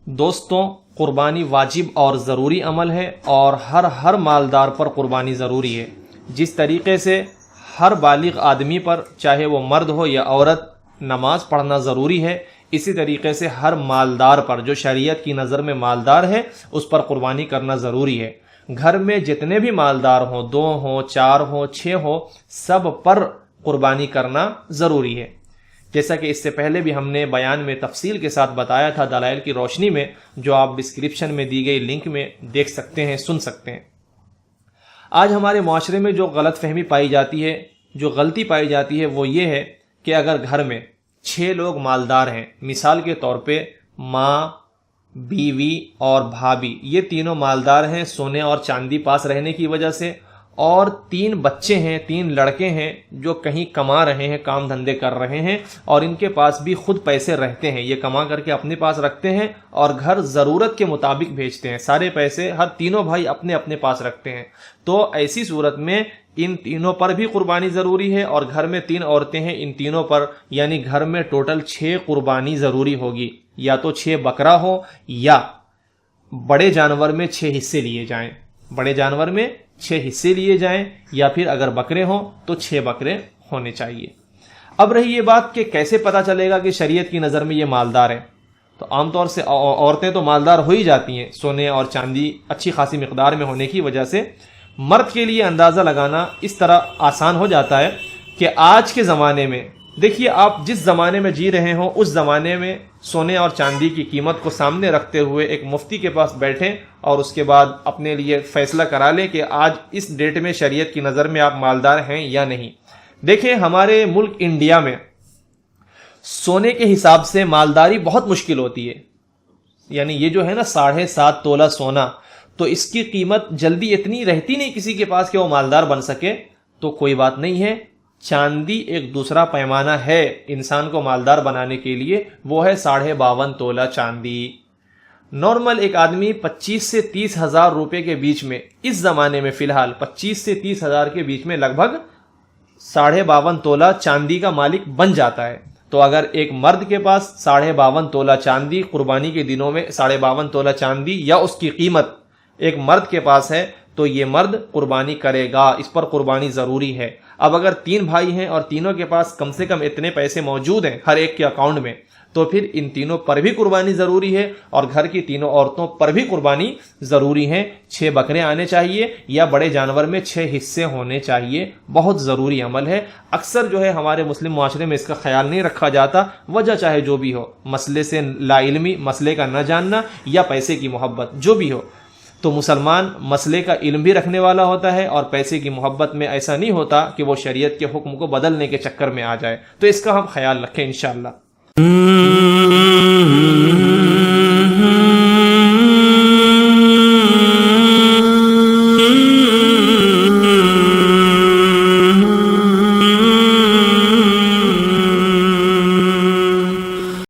دوستوں، قربانی واجب اور ضروری عمل ہے اور ہر مالدار پر قربانی ضروری ہے۔ جس طریقے سے ہر بالغ آدمی پر، چاہے وہ مرد ہو یا عورت، نماز پڑھنا ضروری ہے، اسی طریقے سے ہر مالدار پر، جو شریعت کی نظر میں مالدار ہے، اس پر قربانی کرنا ضروری ہے۔ گھر میں جتنے بھی مالدار ہوں، 2 ہوں، 4 ہوں، 6 ہوں، سب پر قربانی کرنا ضروری ہے۔ جیسا کہ اس سے پہلے بھی ہم نے بیان میں تفصیل کے ساتھ بتایا تھا دلائل کی روشنی میں، جو آپ ڈسکرپشن میں دی گئی لنک میں دیکھ سکتے ہیں، سن سکتے ہیں۔ آج ہمارے معاشرے میں جو غلط فہمی پائی جاتی ہے، جو غلطی پائی جاتی ہے، وہ یہ ہے کہ اگر گھر میں 6 لوگ مالدار ہیں، مثال کے طور پہ ماں، بیوی اور بھابھی، یہ تینوں مالدار ہیں سونے اور چاندی پاس رہنے کی وجہ سے، اور 3 بچے ہیں، 3 لڑکے ہیں جو کہیں کما رہے ہیں، کام دھندے کر رہے ہیں، اور ان کے پاس بھی خود پیسے رہتے ہیں، یہ کما کر کے اپنے پاس رکھتے ہیں اور گھر ضرورت کے مطابق بھیجتے ہیں، سارے پیسے ہر تینوں بھائی اپنے اپنے پاس رکھتے ہیں۔ تو ایسی صورت میں ان تینوں پر بھی قربانی ضروری ہے، اور گھر میں 3 عورتیں ہیں، ان تینوں پر، یعنی گھر میں ٹوٹل 6 قربانی ضروری ہوگی، یا تو 6 بکرا ہو یا بڑے جانور میں 6 حصے لیے جائیں، بڑے جانور میں 6 حصے لیے جائیں، یا پھر اگر بکرے ہوں تو 6 بکرے ہونے چاہیے۔ اب رہی یہ بات کہ کیسے پتہ چلے گا کہ شریعت کی نظر میں یہ مالدار ہیں، تو عام طور سے عورتیں تو مالدار ہو ہی جاتی ہیں، سونے اور چاندی اچھی خاصی مقدار میں ہونے کی وجہ سے۔ مرد کے لیے اندازہ لگانا اس طرح آسان ہو جاتا ہے کہ آج کے زمانے میں، دیکھیے آپ جس زمانے میں جی رہے ہوں، اس زمانے میں سونے اور چاندی کی قیمت کو سامنے رکھتے ہوئے ایک مفتی کے پاس بیٹھیں اور اس کے بعد اپنے لیے فیصلہ کرا لیں کہ آج اس ڈیٹ میں شریعت کی نظر میں آپ مالدار ہیں یا نہیں۔ دیکھیں ہمارے ملک انڈیا میں سونے کے حساب سے مالداری بہت مشکل ہوتی ہے، یعنی یہ جو ہے نا 7.5 تولہ سونا، تو اس کی قیمت جلدی اتنی رہتی نہیں کسی کے پاس کہ وہ مالدار بن سکے۔ تو کوئی بات نہیں ہے، چاندی ایک دوسرا پیمانہ ہے انسان کو مالدار بنانے کے لیے، وہ ہے 52.5 تولہ چاندی۔ نارمل ایک آدمی 25 سے 30 ہزار روپے کے بیچ میں، اس زمانے میں فی الحال 25 سے 30 ہزار کے بیچ میں لگ بھگ 52.5 تولہ چاندی کا مالک بن جاتا ہے۔ تو اگر ایک مرد کے پاس 52.5 تولہ چاندی قربانی کے دنوں میں 52.5 تولہ چاندی یا اس کی قیمت ایک مرد کے پاس ہے، تو یہ مرد قربانی کرے گا، اس پر قربانی ضروری ہے۔ اب اگر 3 بھائی ہیں اور تینوں کے پاس کم سے کم اتنے پیسے موجود ہیں ہر ایک کے اکاؤنٹ میں، تو پھر ان تینوں پر بھی قربانی ضروری ہے، اور گھر کی تینوں عورتوں پر بھی قربانی ضروری ہے۔ 6 بکرے آنے چاہیے یا بڑے جانور میں 6 حصے ہونے چاہیے، بہت ضروری عمل ہے۔ اکثر جو ہے ہمارے مسلم معاشرے میں اس کا خیال نہیں رکھا جاتا، وجہ چاہے جو بھی ہو، مسئلے سے لا علمی، مسئلے کا نہ جاننا، یا پیسے کی محبت، جو بھی ہو۔ تو مسلمان مسئلے کا علم بھی رکھنے والا ہوتا ہے، اور پیسے کی محبت میں ایسا نہیں ہوتا کہ وہ شریعت کے حکم کو بدلنے کے چکر میں آ جائے۔ تو اس کا ہم خیال رکھیں انشاءاللہ۔